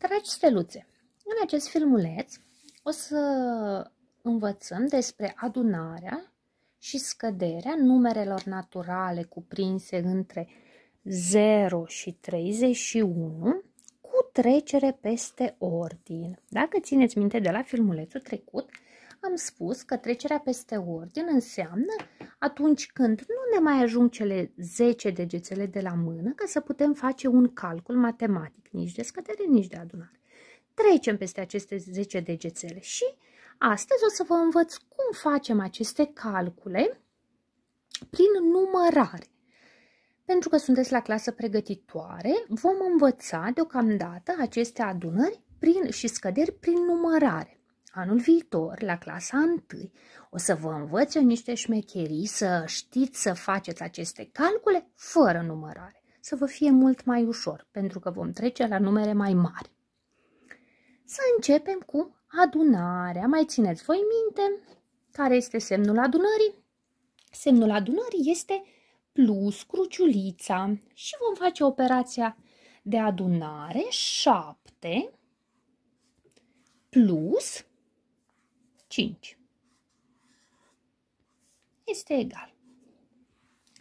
Dragi steluțe, în acest filmuleț o să învățăm despre adunarea și scăderea numerelor naturale cuprinse între 0 și 31 cu trecere peste ordin. Dacă țineți minte de la filmulețul trecut, am spus că trecerea peste ordin înseamnă atunci când nu ne mai ajung cele 10 degețele de la mână ca să putem face un calcul matematic, nici de scădere, nici de adunare. Trecem peste aceste 10 degețele și astăzi o să vă învăț cum facem aceste calcule prin numărare. Pentru că sunteți la clasă pregătitoare, vom învăța deocamdată aceste adunări și scăderi prin numărare. Anul viitor, la clasa 1, o să vă învăț eu niște șmecherii să știți să faceți aceste calcule fără numărare. Să vă fie mult mai ușor, pentru că vom trece la numere mai mari. Să începem cu adunarea. Mai țineți voi minte care este semnul adunării? Semnul adunării este plus cruciulița și vom face operația de adunare 7 plus 5 este egal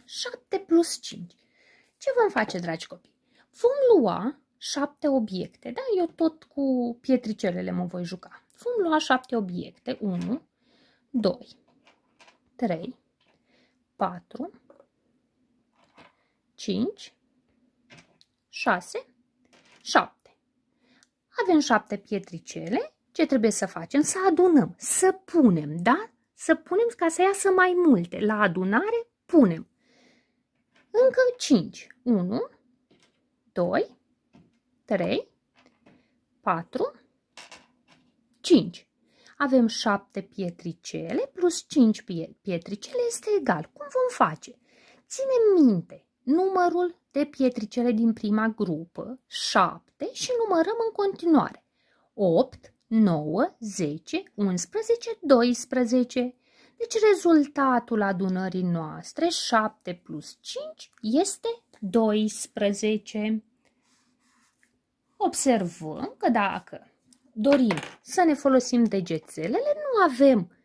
7 plus 5. Ce vom face, dragi copii? Vom lua 7 obiecte, da? Eu tot cu pietricelele mă voi juca. Vom lua 7 obiecte, 1, 2, 3, 4, 5, 6, 7. Avem 7 pietricele. Ce trebuie să facem? Să adunăm, să punem, da? Să punem ca să iasă mai multe. La adunare punem. Încă 5. 1, 2, 3, 4, 5. Avem 7 pietricele plus 5 pietricele este egal. Cum vom face? Ținem minte numărul de pietricele din prima grupă, 7, și numărăm în continuare. 8, 9, 10, 11, 12. Deci rezultatul adunării noastre, 7 plus 5, este 12. Observăm că dacă dorim să ne folosim degețelele, nu avem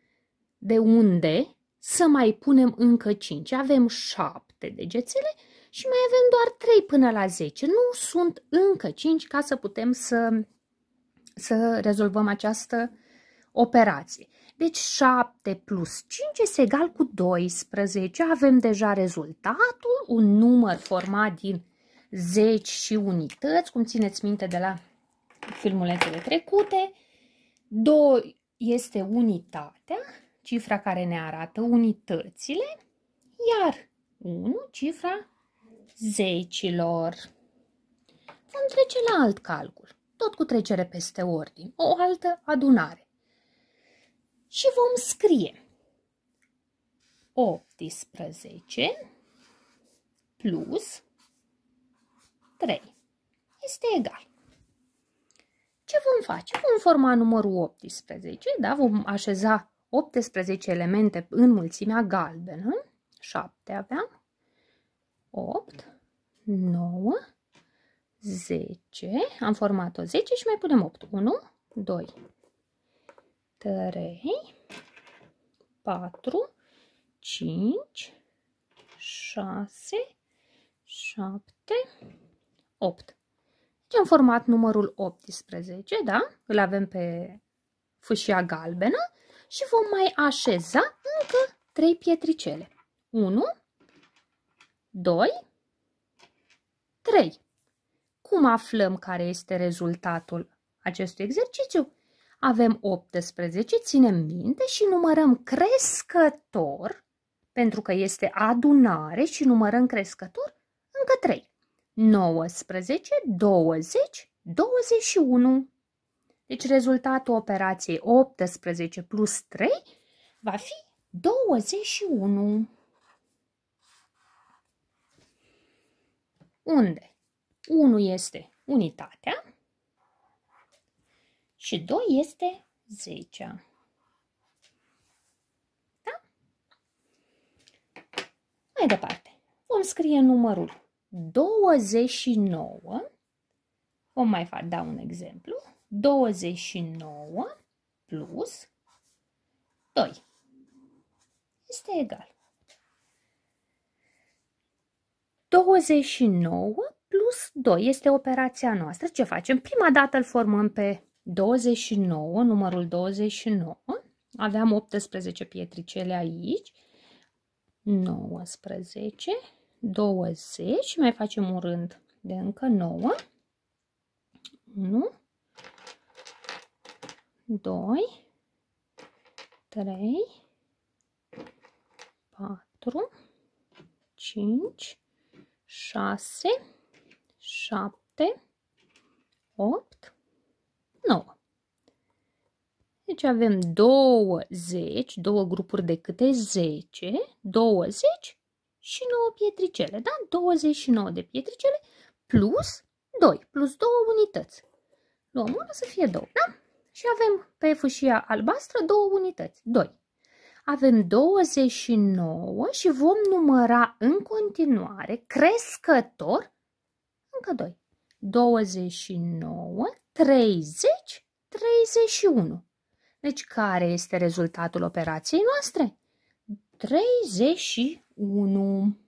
de unde să mai punem încă 5. Avem 7 degețele și mai avem doar 3 până la 10. Nu sunt încă 5 ca să putem să rezolvăm această operație. Deci 7 plus 5 este egal cu 12. Avem deja rezultatul, un număr format din zeci și unități, cum țineți minte de la filmulețele trecute. 2 este unitatea, cifra care ne arată unitățile, iar 1 cifra zecilor. Vom trece la alt calcul, tot cu trecere peste ordin, o altă adunare. Și vom scrie 18 plus 3 este egal. Ce vom face? Vom forma numărul 18, da? Vom așeza 18 elemente în mulțimea galbenă. 7 aveam. 8, 9, 10. Am format-o 10 și mai punem 8. 1, 2, 3, 4, 5, 6, 7, 8. Deci am format numărul 18, da? Îl avem pe fâșia galbenă și vom mai așeza încă 3 pietricele. 1, 2, 3. Cum aflăm care este rezultatul acestui exercițiu? Avem 18, ținem minte și numărăm crescător, pentru că este adunare și numărăm crescător, încă 3. 19, 20, 21. Deci rezultatul operației 18 plus 3 va fi 21. Unde 1 este unitatea și 2 este 10. Da? Mai departe, vom scrie numărul 29 Vom mai da un exemplu. 29 plus 2 este egal. 29 plus 2 este operația noastră. Ce facem? Prima dată îl formăm pe 29, numărul 29. Aveam 18 pietricele aici. 19, 20 și mai facem un rând de încă 9. 1, 2, 3, 4, 5, 6, 7, 8, 9. Deci avem 20, două grupuri de câte 10, 20 și 9 pietricele, da? 29 de pietricele plus 2, plus 2 unități. Luăm una să fie 2, da? Și avem pe fâșia albastră 2 unități, 2. Avem 29 și vom număra în continuare, crescător, încă 2. 29, 30, 31. Deci care este rezultatul operației noastre? 31.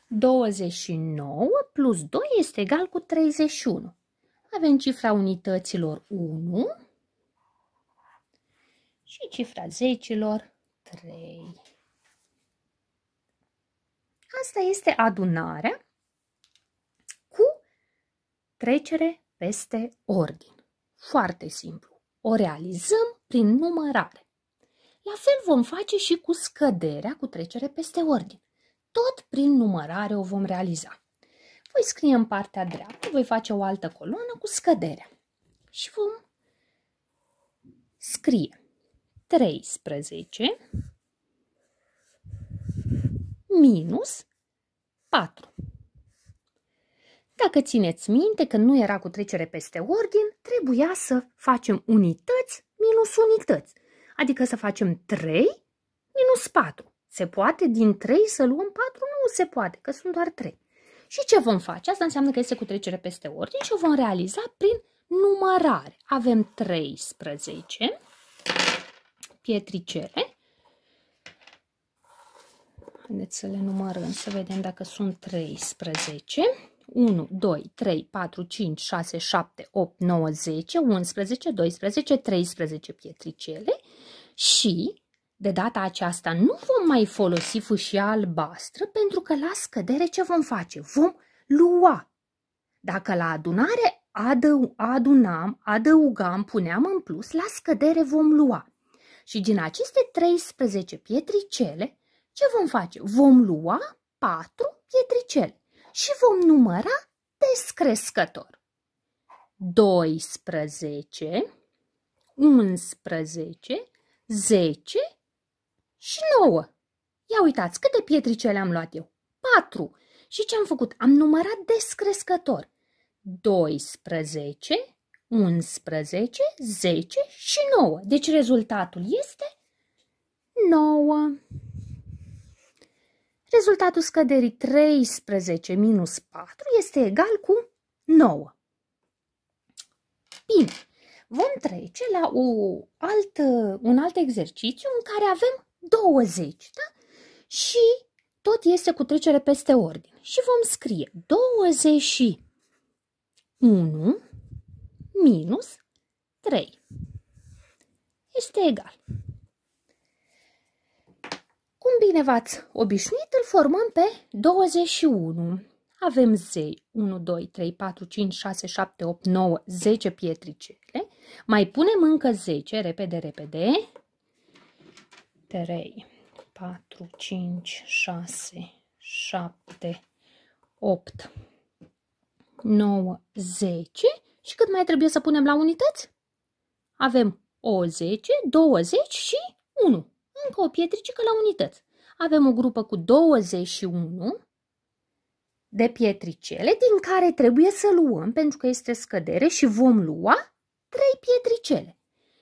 29 plus 2 este egal cu 31. Avem cifra unităților 1 și cifra zecilor 3. Asta este adunarea cu trecere peste ordine. Foarte simplu. O realizăm prin numărare. La fel vom face și cu scăderea cu trecere peste ordine. Tot prin numărare o vom realiza. Voi scrie în partea dreaptă, voi face o altă coloană cu scăderea. Și vom scrie 13 minus 4. Dacă țineți minte că nu era cu trecere peste ordine, trebuia să facem unități minus unități. Adică să facem 3 minus 4. Se poate din 3 să luăm 4? Nu se poate, că sunt doar 3. Și ce vom face? Asta înseamnă că este cu trecere peste ordine și o vom realiza prin numărare. Avem 13 pietricele. Haideți să le numărăm, să vedem dacă sunt 13. 1, 2, 3, 4, 5, 6, 7, 8, 9, 10, 11, 12, 13 pietricele și de data aceasta nu vom mai folosi fâșia albastră pentru că la scădere ce vom face? Vom lua. Dacă la adunare adăugam, puneam în plus, la scădere vom lua. Și din aceste 13 pietricele, ce vom face? Vom lua 4 pietricele și vom număra descrescător. 12, 11, 10 și 9. Ia uitați, câte pietricele am luat eu? 4. Și ce am făcut? Am numărat descrescător. 12, 11, 10 și 9. Deci rezultatul este 9. Rezultatul scăderii 13 minus 4 este egal cu 9. Bine, vom trece la un alt exercițiu în care avem 20, da? Și tot este cu trecere peste ordine. Și vom scrie 21 minus 3 este egal. Cum bine v-ați obișnuit, îl formăm pe 21. Avem 1, 2, 3, 4, 5, 6, 7, 8, 9, 10 pietricele. Mai punem încă 10, repede, repede. 3, 4, 5, 6, 7, 8, 9, 10. Și cât mai trebuie să punem la unități? Avem o 10, 20 și 1. Încă o pietricică la unități. Avem o grupă cu 21 de pietricele, din care trebuie să luăm, pentru că este scădere, și vom lua 3 pietricele.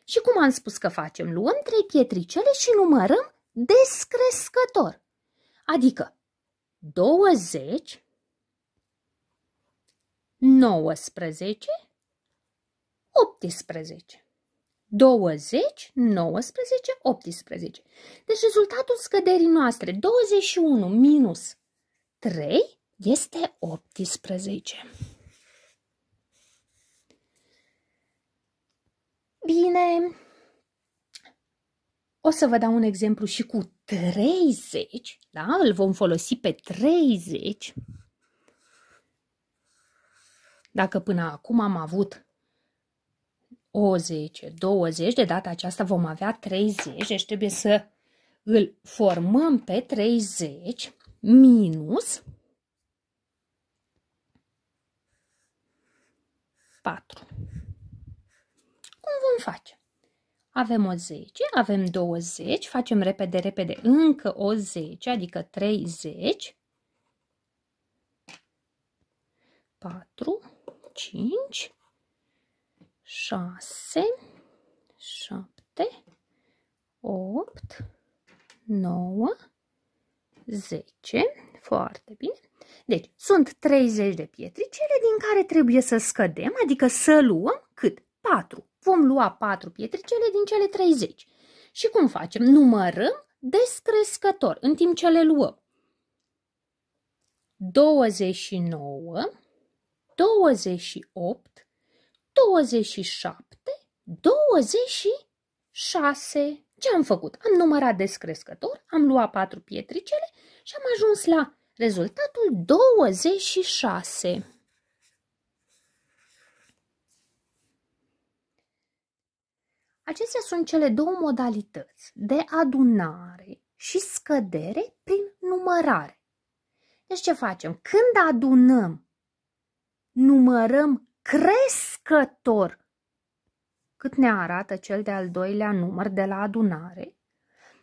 Și cum am spus că facem? Luăm 3 pietricele și numărăm descrescător. Adică 20 19, 18. 20, 19, 18. Deci rezultatul scăderii noastre, 21 minus 3, este 18. Bine, o să vă dau un exemplu și cu 30, da? Îl vom folosi pe 30. Dacă până acum am avut o 10, 20, de data aceasta vom avea 30, deci trebuie să îl formăm pe 30 minus 4. Cum vom face? Avem o 10, avem 20, facem repede, repede încă o 10, adică 30, 4, 5, 6, 7, 8, 9, 10. Foarte bine. Deci, sunt 30 de pietricele din care trebuie să scădem, adică să luăm cât? 4. Vom lua 4 pietricele din cele 30. Și cum facem? Numărăm descrescător în timp ce le luăm. 29, 28, 27, 26. Ce am făcut? Am numărat descrescător, am luat 4 pietricele și am ajuns la rezultatul 26. Acestea sunt cele două modalități de adunare și scădere prin numărare. Deci ce facem? Când adunăm, numărăm crescător cât ne arată cel de-al doilea număr de la adunare,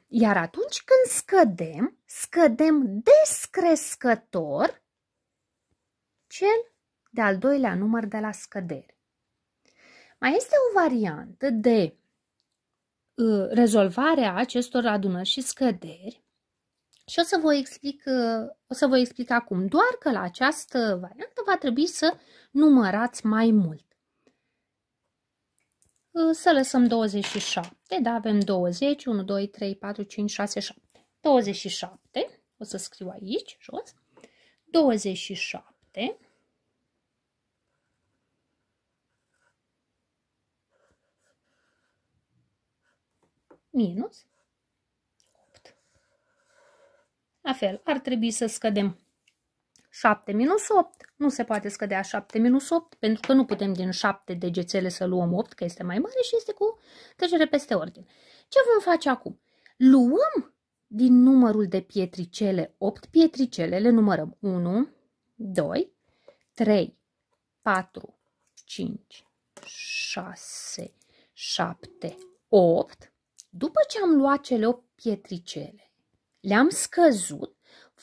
iar atunci când scădem, scădem descrescător cel de-al doilea număr de la scădere. Mai este o variantă de rezolvare a acestor adunări și scăderi și o să vă explic acum, doar că la această variantă va trebui să numărați mai mult. Să lăsăm 27, da, avem 20, 1, 2, 3, 4, 5, 6, 7. 27, o să scriu aici, jos, 27, minus 8. La fel, ar trebui să scădem 7 minus 8. Nu se poate scădea 7 minus 8, pentru că nu putem din 7 degețele să luăm 8, că este mai mare și este cu trecere peste ordine. Ce vom face acum? Luăm din numărul de pietricele 8 pietricele, le numărăm 1, 2, 3, 4, 5, 6, 7, 8. După ce am luat cele 8 pietricele, le-am scăzut,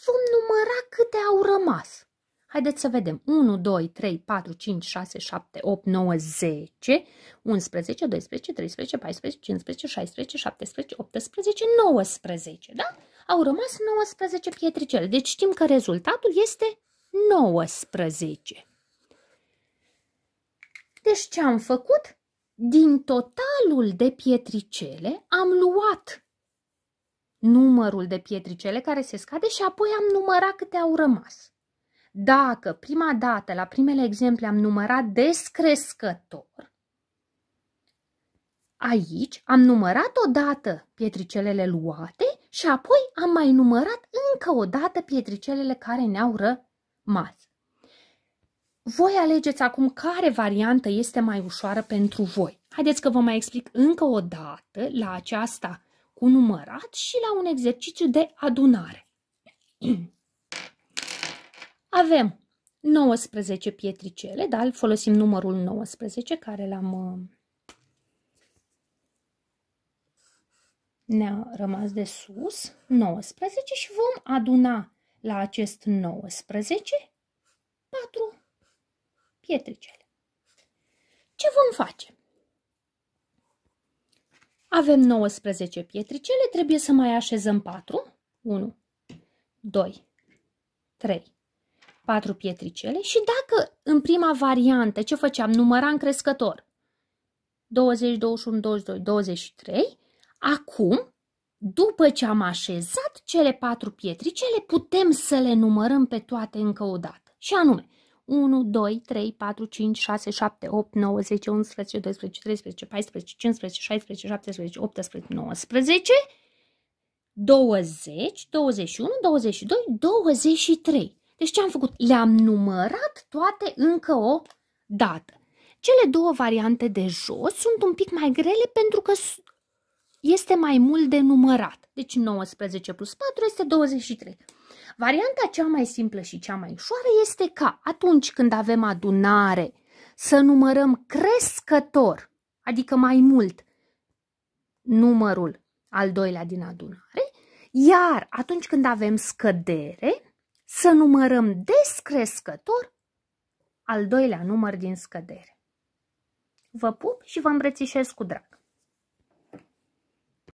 vom număra câte au rămas. Haideți să vedem. 1, 2, 3, 4, 5, 6, 7, 8, 9, 10, 11, 12, 13, 14, 15, 16, 17, 18, 19. Da? Au rămas 19 pietricele. Deci știm că rezultatul este 19. Deci ce am făcut? Din totalul de pietricele am luat numărul de pietricele care se scade și apoi am numărat câte au rămas. Dacă prima dată, la primele exemple, am numărat descrescător, aici am numărat odată pietricelele luate și apoi am mai numărat încă o dată pietricelele care ne-au rămas. Voi alegeți acum care variantă este mai ușoară pentru voi. Haideți că vă mai explic încă o dată la aceasta cu numărat și la un exercițiu de adunare. Avem 19 pietricele, da? Folosim numărul 19 care ne-a rămas de sus, 19, și vom aduna la acest 19 4 pietricele. Ce vom face? Avem 19 pietricele, trebuie să mai așezăm 4. 1, 2, 3, 4 pietricele și dacă în prima variantă ce făceam? Număram crescător. 20, 21, 22, 23. Acum, după ce am așezat cele 4 pietricele, putem să le numărăm pe toate încă o dată. Și anume, 1, 2, 3, 4, 5, 6, 7, 8, 9, 10, 11, 12, 13, 14, 15, 16, 17, 18, 19, 20, 21, 22, 23. Deci ce am făcut? Le-am numărat toate încă o dată. Cele două variante de jos sunt un pic mai grele pentru că este mai mult de numărat. Deci 19 plus 4 este 23. Varianta cea mai simplă și cea mai ușoară este ca atunci când avem adunare să numărăm crescător, adică mai mult numărul al doilea din adunare, iar atunci când avem scădere să numărăm descrescător al doilea număr din scădere. Vă pup și vă îmbrățișez cu drag!